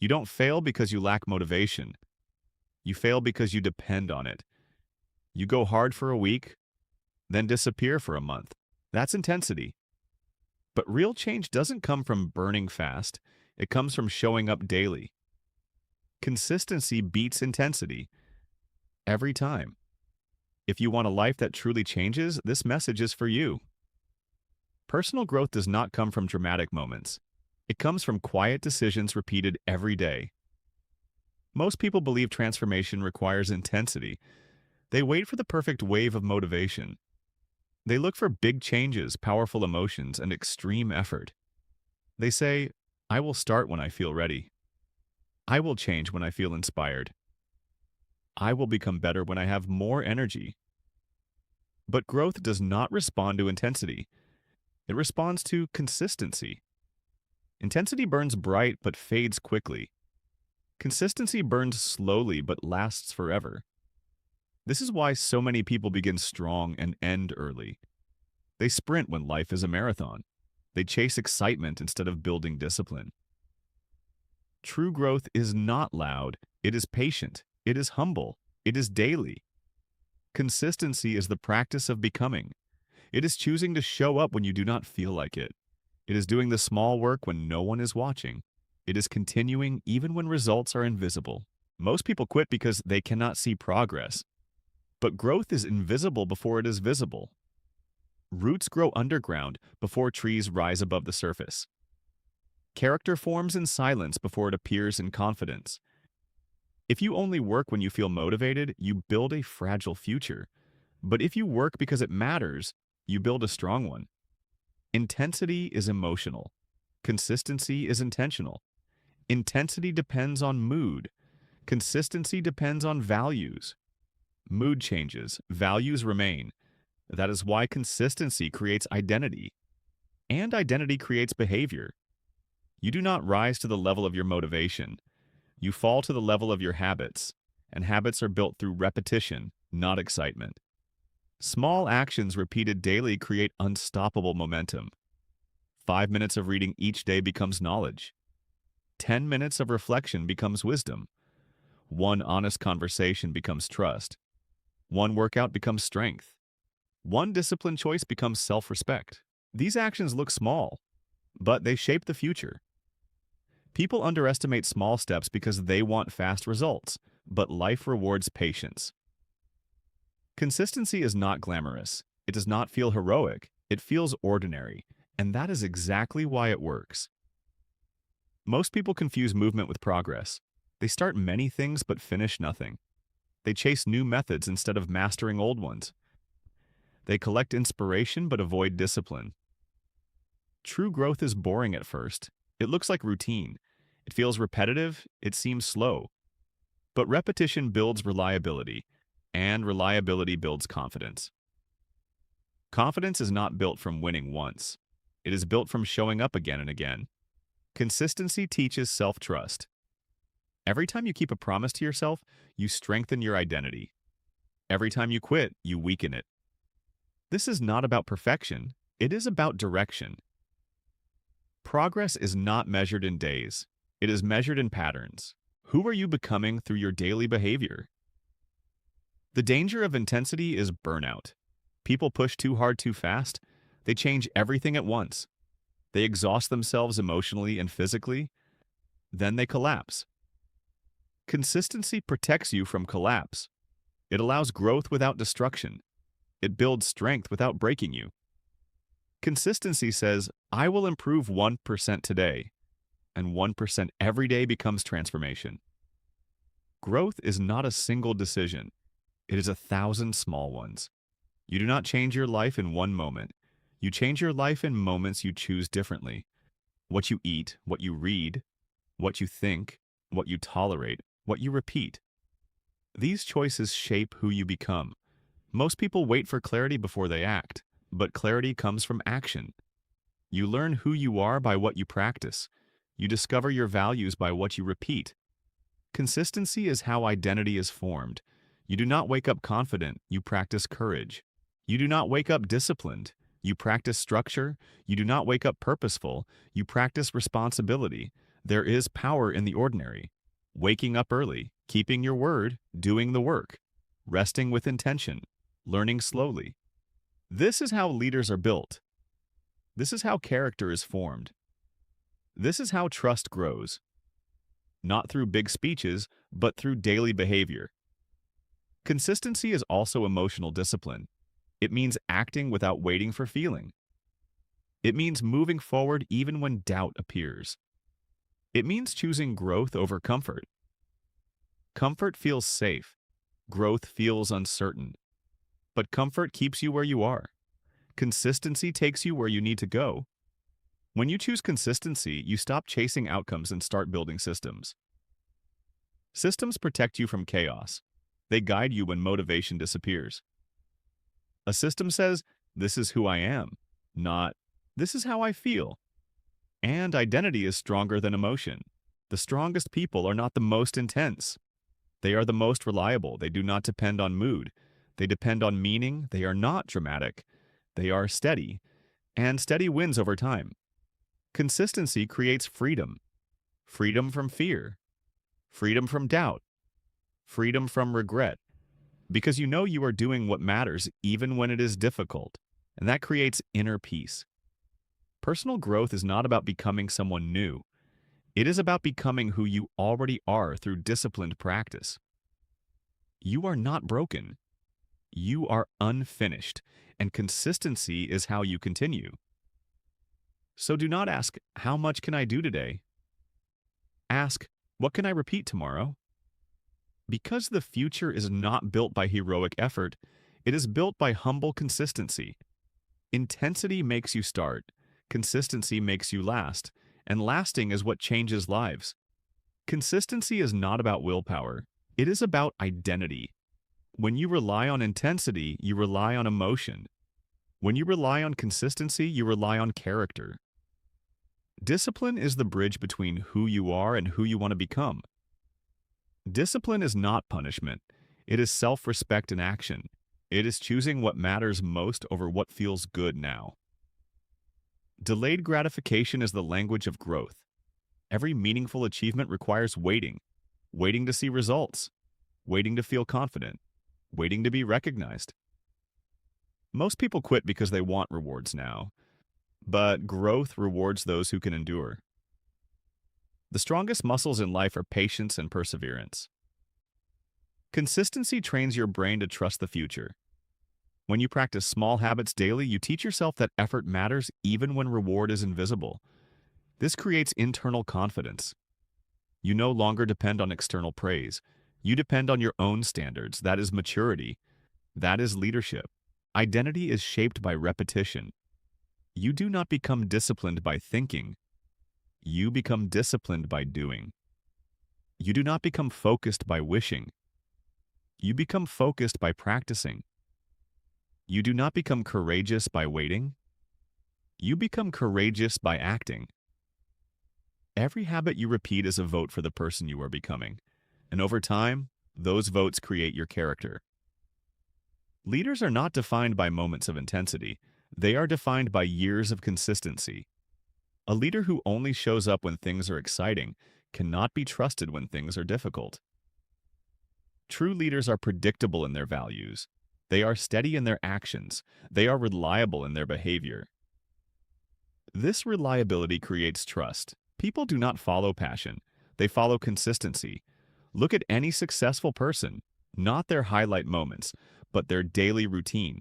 You don't fail because you lack motivation. You fail because you depend on it. You go hard for a week, then disappear for a month. That's intensity. But real change doesn't come from burning fast. It comes from showing up daily. Consistency beats intensity every time. If you want a life that truly changes, this message is for you. Personal growth does not come from dramatic moments. It comes from quiet decisions repeated every day. Most people believe transformation requires intensity. They wait for the perfect wave of motivation. They look for big changes, powerful emotions, and extreme effort. They say, I will start when I feel ready. I will change when I feel inspired. I will become better when I have more energy. But growth does not respond to intensity. It responds to consistency. Intensity burns bright but fades quickly. Consistency burns slowly but lasts forever. This is why so many people begin strong and end early. They sprint when life is a marathon. They chase excitement instead of building discipline. True growth is not loud. It is patient. It is humble. It is daily. Consistency is the practice of becoming. It is choosing to show up when you do not feel like it. It is doing the small work when no one is watching. It is continuing even when results are invisible. Most people quit because they cannot see progress. But growth is invisible before it is visible. Roots grow underground before trees rise above the surface. Character forms in silence before it appears in confidence. If you only work when you feel motivated, you build a fragile future. But if you work because it matters, you build a strong one. Intensity is emotional. Consistency is intentional. Intensity depends on mood. Consistency depends on values. Mood changes, values remain. That is why consistency creates identity, and identity creates behavior. You do not rise to the level of your motivation. You fall to the level of your habits, and habits are built through repetition, not excitement. Small actions repeated daily create unstoppable momentum. 5 minutes of reading each day becomes knowledge. 10 minutes of reflection becomes wisdom. One honest conversation becomes trust. One workout becomes strength. One disciplined choice becomes self-respect. These actions look small, but they shape the future. People underestimate small steps because they want fast results, but life rewards patience. Consistency is not glamorous. It does not feel heroic. It feels ordinary, and that is exactly why it works. Most people confuse movement with progress. They start many things but finish nothing. They chase new methods instead of mastering old ones. They collect inspiration but avoid discipline. True growth is boring at first. It looks like routine. It feels repetitive. It seems slow. But repetition builds reliability, and reliability builds confidence. Confidence is not built from winning once. It is built from showing up again and again. Consistency teaches self-trust. Every time you keep a promise to yourself, you strengthen your identity. Every time you quit, you weaken it. This is not about perfection. It is about direction. Progress is not measured in days. It is measured in patterns. Who are you becoming through your daily behavior? The danger of intensity is burnout. People push too hard too fast. They change everything at once. They exhaust themselves emotionally and physically. Then they collapse. Consistency protects you from collapse. It allows growth without destruction. It builds strength without breaking you. Consistency says, I will improve 1% today, and 1% every day becomes transformation. Growth is not a single decision. It is 1,000 small ones. You do not change your life in one moment. You change your life in moments you choose differently. What you eat, what you read, what you think, what you tolerate, what you repeat. These choices shape who you become. Most people wait for clarity before they act, but clarity comes from action. You learn who you are by what you practice. You discover your values by what you repeat. Consistency is how identity is formed. You do not wake up confident, you practice courage. You do not wake up disciplined, you practice structure. You do not wake up purposeful, you practice responsibility. There is power in the ordinary. Waking up early, keeping your word, doing the work, resting with intention, learning slowly. This is how leaders are built. This is how character is formed. This is how trust grows. Not through big speeches, but through daily behavior. Consistency is also emotional discipline. It means acting without waiting for feeling. It means moving forward even when doubt appears. It means choosing growth over comfort. Comfort feels safe. Growth feels uncertain. But comfort keeps you where you are. Consistency takes you where you need to go. When you choose consistency, you stop chasing outcomes and start building systems. Systems protect you from chaos. They guide you when motivation disappears. A system says, "This is who I am," not, "This is how I feel." And identity is stronger than emotion. The strongest people are not the most intense. They are the most reliable. They do not depend on mood. They depend on meaning. They are not dramatic. They are steady. And steady wins over time. Consistency creates freedom. Freedom from fear. Freedom from doubt. Freedom from regret. Because you know you are doing what matters even when it is difficult. And that creates inner peace. Personal growth is not about becoming someone new. It is about becoming who you already are through disciplined practice. You are not broken. You are unfinished, and consistency is how you continue. So do not ask, "How much can I do today?" Ask, "What can I repeat tomorrow?" Because the future is not built by heroic effort, it is built by humble consistency. Intensity makes you start. Consistency makes you last, and lasting is what changes lives. Consistency is not about willpower. It is about identity. When you rely on intensity, you rely on emotion. When you rely on consistency, you rely on character. Discipline is the bridge between who you are and who you want to become. Discipline is not punishment. It is self-respect in action. It is choosing what matters most over what feels good now. Delayed gratification is the language of growth. Every meaningful achievement requires waiting. Waiting to see results. Waiting to feel confident. Waiting to be recognized. Most people quit because they want rewards now. But growth rewards those who can endure. The strongest muscles in life are patience and perseverance. Consistency trains your brain to trust the future. When you practice small habits daily, you teach yourself that effort matters even when reward is invisible. This creates internal confidence. You no longer depend on external praise. You depend on your own standards. That is maturity. That is leadership. Identity is shaped by repetition. You do not become disciplined by thinking. You become disciplined by doing. You do not become focused by wishing. You become focused by practicing. You do not become courageous by waiting. You become courageous by acting. Every habit you repeat is a vote for the person you are becoming. And over time, those votes create your character. Leaders are not defined by moments of intensity. They are defined by years of consistency. A leader who only shows up when things are exciting cannot be trusted when things are difficult. True leaders are predictable in their values. They are steady in their actions. They are reliable in their behavior. This reliability creates trust. People do not follow passion. They follow consistency. Look at any successful person, not their highlight moments, but their daily routine.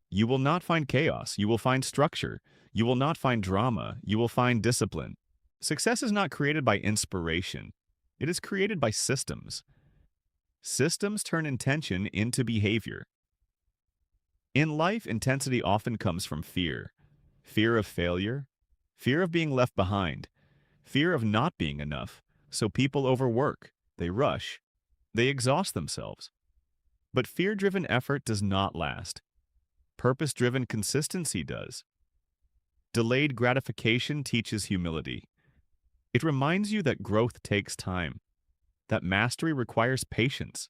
You will not find chaos. You will find structure. You will not find drama. You will find discipline. Success is not created by inspiration. It is created by systems. Systems turn intention into behavior. In life, intensity often comes from fear. Fear of failure, fear of being left behind, fear of not being enough. So people overwork, they rush, they exhaust themselves. But fear-driven effort does not last. Purpose-driven consistency does. Delayed gratification teaches humility. It reminds you that growth takes time, that mastery requires patience,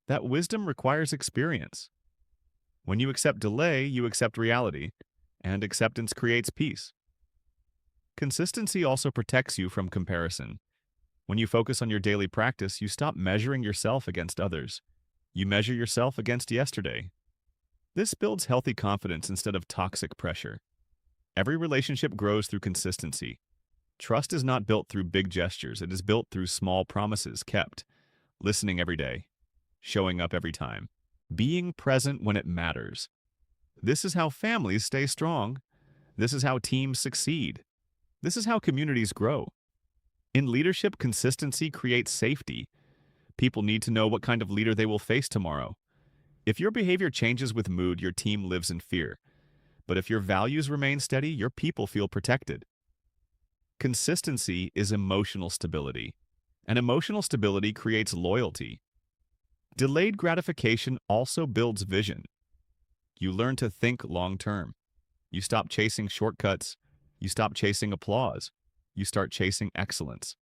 that wisdom requires experience. When you accept delay, you accept reality, and acceptance creates peace. Consistency also protects you from comparison. When you focus on your daily practice, you stop measuring yourself against others. You measure yourself against yesterday. This builds healthy confidence instead of toxic pressure. Every relationship grows through consistency. Trust is not built through big gestures, it is built through small promises kept, listening every day, showing up every time, being present when it matters. This is how families stay strong. This is how teams succeed. This is how communities grow. In leadership, consistency creates safety. People need to know what kind of leader they will face tomorrow. If your behavior changes with mood, your team lives in fear. But if your values remain steady, your people feel protected. Consistency is emotional stability, and emotional stability creates loyalty. Delayed gratification also builds vision. You learn to think long-term. You stop chasing shortcuts. You stop chasing applause. You start chasing excellence.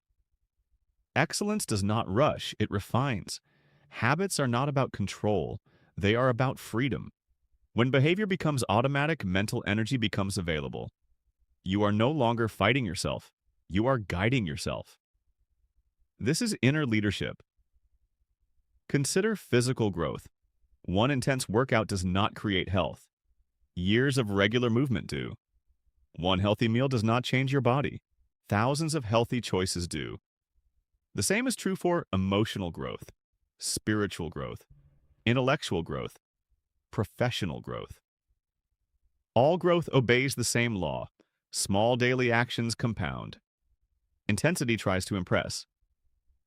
Excellence does not rush, it refines. Habits are not about control, they are about freedom. When behavior becomes automatic, mental energy becomes available. You are no longer fighting yourself, you are guiding yourself. This is inner leadership. Consider physical growth. One intense workout does not create health. Years of regular movement do. One healthy meal does not change your body. Thousands of healthy choices do. The same is true for emotional growth, spiritual growth, intellectual growth, professional growth. All growth obeys the same law. Small daily actions compound. Intensity tries to impress.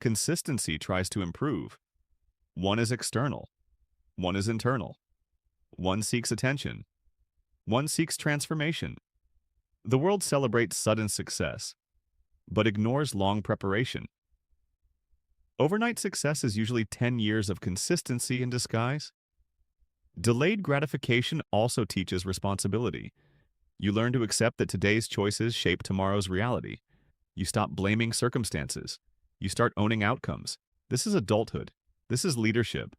Consistency tries to improve. One is external. One is internal. One seeks attention. One seeks transformation. The world celebrates sudden success, but ignores long preparation. Overnight success is usually 10 years of consistency in disguise. Delayed gratification also teaches responsibility. You learn to accept that today's choices shape tomorrow's reality. You stop blaming circumstances. You start owning outcomes. This is adulthood. This is leadership.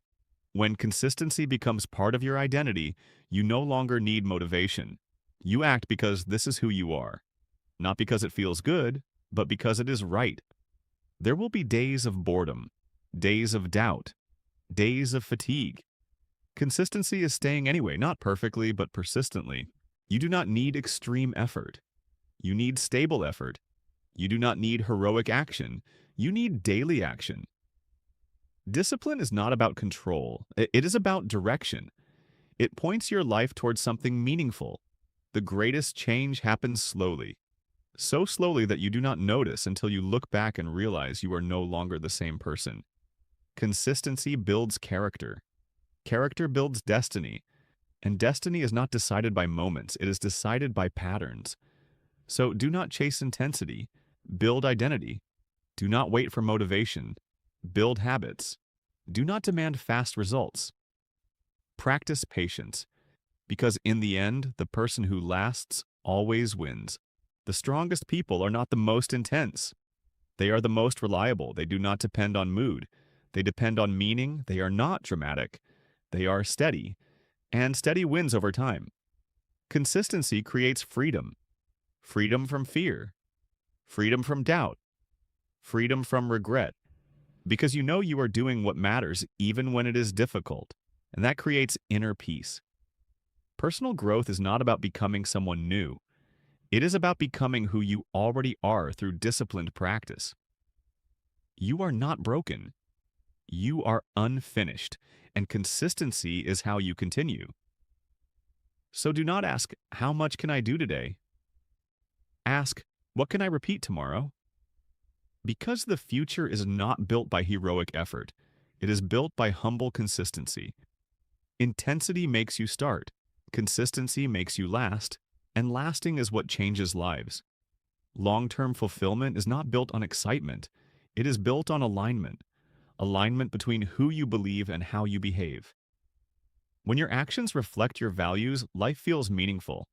When consistency becomes part of your identity, you no longer need motivation. You act because this is who you are. Not because it feels good, but because it is right. There will be days of boredom, days of doubt, days of fatigue. Consistency is staying anyway, not perfectly, but persistently. You do not need extreme effort. You need stable effort. You do not need heroic action. You need daily action. Discipline is not about control. It is about direction. It points your life towards something meaningful. The greatest change happens slowly. So slowly that you do not notice until you look back and realize you are no longer the same person. Consistency builds character. Character builds destiny. And destiny is not decided by moments, it is decided by patterns. So do not chase intensity. Build identity. Do not wait for motivation. Build habits. Do not demand fast results. Practice patience. Because in the end, the person who lasts always wins. The strongest people are not the most intense. They are the most reliable. They do not depend on mood. They depend on meaning. They are not dramatic. They are steady. And steady wins over time. Consistency creates freedom. Freedom from fear. Freedom from doubt. Freedom from regret. Because you know you are doing what matters even when it is difficult. And that creates inner peace. Personal growth is not about becoming someone new. It is about becoming who you already are through disciplined practice. You are not broken. You are unfinished, and consistency is how you continue. So do not ask, how much can I do today? Ask, what can I repeat tomorrow? Because the future is not built by heroic effort. It is built by humble consistency. Intensity makes you start. Consistency makes you last. And lasting is what changes lives. Long-term fulfillment is not built on excitement. It is built on alignment. Alignment between who you believe and how you behave. When your actions reflect your values, life feels meaningful.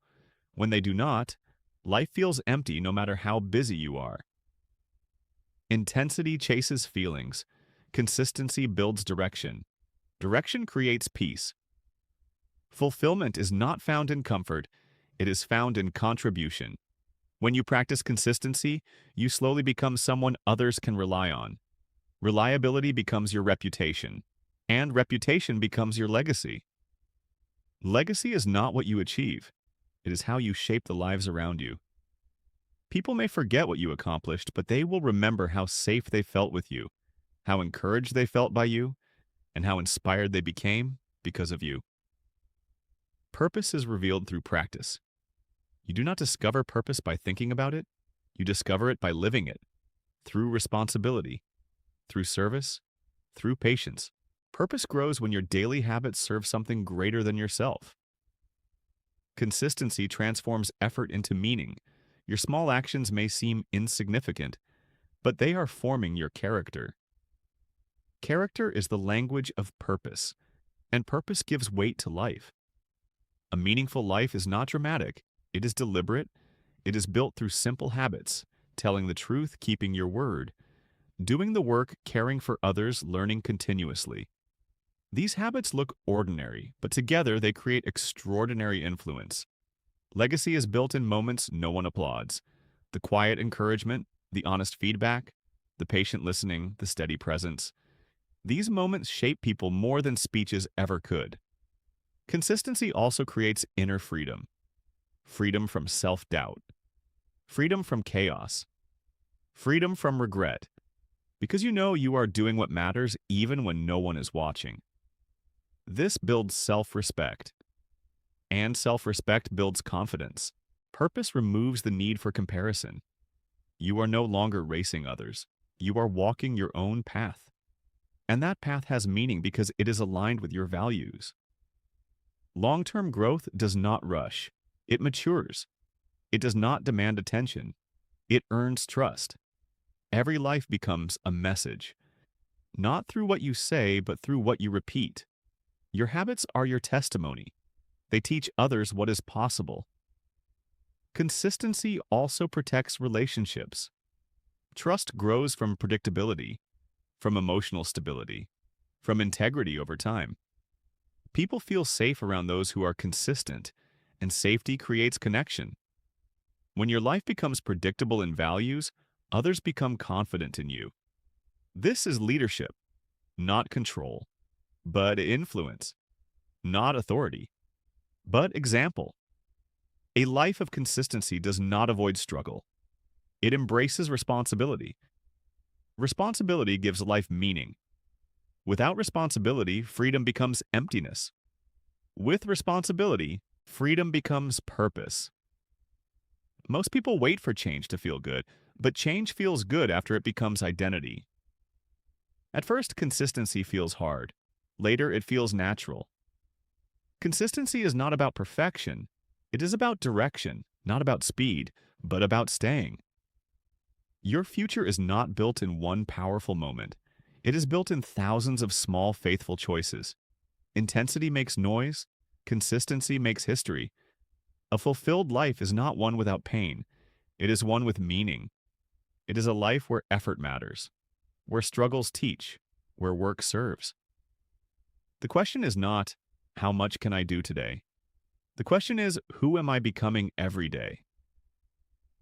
When they do not, life feels empty no matter how busy you are. Intensity chases feelings. Consistency builds direction. Direction creates peace. Fulfillment is not found in comfort. It is found in contribution. When you practice consistency, you slowly become someone others can rely on. Reliability becomes your reputation, and reputation becomes your legacy. Legacy is not what you achieve. It is how you shape the lives around you. People may forget what you accomplished, but they will remember how safe they felt with you, how encouraged they felt by you, and how inspired they became because of you. Purpose is revealed through practice. You do not discover purpose by thinking about it. You discover it by living it, through responsibility, through service, through patience. Purpose grows when your daily habits serve something greater than yourself. Consistency transforms effort into meaning. Your small actions may seem insignificant, but they are forming your character. Character is the language of purpose, and purpose gives weight to life. A meaningful life is not dramatic. It is deliberate. It is built through simple habits, telling the truth, keeping your word, doing the work, caring for others, learning continuously. These habits look ordinary, but together they create extraordinary influence. Legacy is built in moments no one applauds. The quiet encouragement, the honest feedback, the patient listening, the steady presence. These moments shape people more than speeches ever could. Consistency also creates inner freedom. Freedom from self-doubt. Freedom from chaos. Freedom from regret. Because you know you are doing what matters even when no one is watching. This builds self-respect. And self-respect builds confidence. Purpose removes the need for comparison. You are no longer racing others. You are walking your own path. And that path has meaning because it is aligned with your values. Long-term growth does not rush. It matures. It does not demand attention. It earns trust. Every life becomes a message. Not through what you say, but through what you repeat. Your habits are your testimony. They teach others what is possible. Consistency also protects relationships. Trust grows from predictability, from emotional stability, from integrity over time. People feel safe around those who are consistent, and safety creates connection. When your life becomes predictable in values, others become confident in you. This is leadership, not control, but influence, not authority, but example. A life of consistency does not avoid struggle. It embraces responsibility. Responsibility gives life meaning. Without responsibility, freedom becomes emptiness. With responsibility, freedom becomes purpose. Most people wait for change to feel good, but change feels good after it becomes identity. At first, consistency feels hard. Later, it feels natural. Consistency is not about perfection. It is about direction, not about speed, but about staying. Your future is not built in one powerful moment. It is built in thousands of small, faithful choices. Intensity makes noise. Consistency makes history. A fulfilled life is not one without pain. It is one with meaning. It is a life where effort matters, where struggles teach, where work serves. The question is not, how much can I do today? The question is, who am I becoming every day?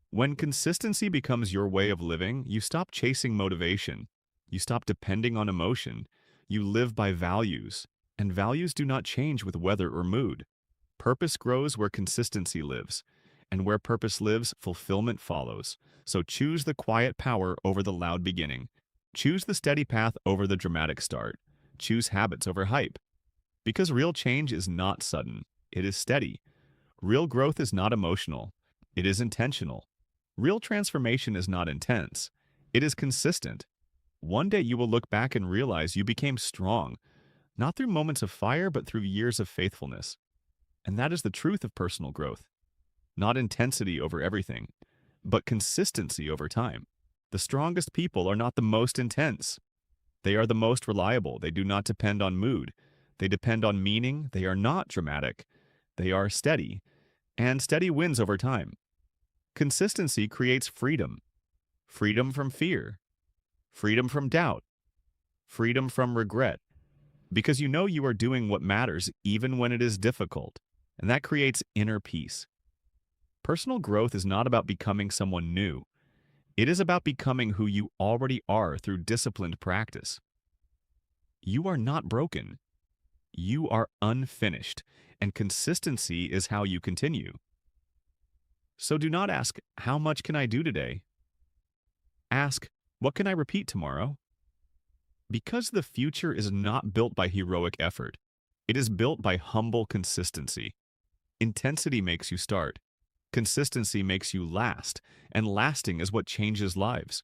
When consistency becomes your way of living, you stop chasing motivation. You stop depending on emotion. You live by values, and values do not change with weather or mood. Purpose grows where consistency lives, and where purpose lives, fulfillment follows. So choose the quiet power over the loud beginning. Choose the steady path over the dramatic start. Choose habits over hype. Because real change is not sudden, it is steady. Real growth is not emotional, it is intentional. Real transformation is not intense, it is consistent. One day you will look back and realize you became strong, not through moments of fire, but through years of faithfulness. And that is the truth of personal growth. Not intensity over everything, but consistency over time. The strongest people are not the most intense. They are the most reliable. They do not depend on mood. They depend on meaning. They are not dramatic. They are steady. And steady wins over time. Consistency creates freedom. Freedom from fear. Freedom from doubt. Freedom from regret. Because you know you are doing what matters even when it is difficult. And that creates inner peace. Personal growth is not about becoming someone new. It is about becoming who you already are through disciplined practice. You are not broken. You are unfinished, and consistency is how you continue. So do not ask, how much can I do today? Ask, what can I repeat tomorrow? Because the future is not built by heroic effort. It is built by humble consistency. Intensity makes you start. Consistency makes you last, and lasting is what changes lives.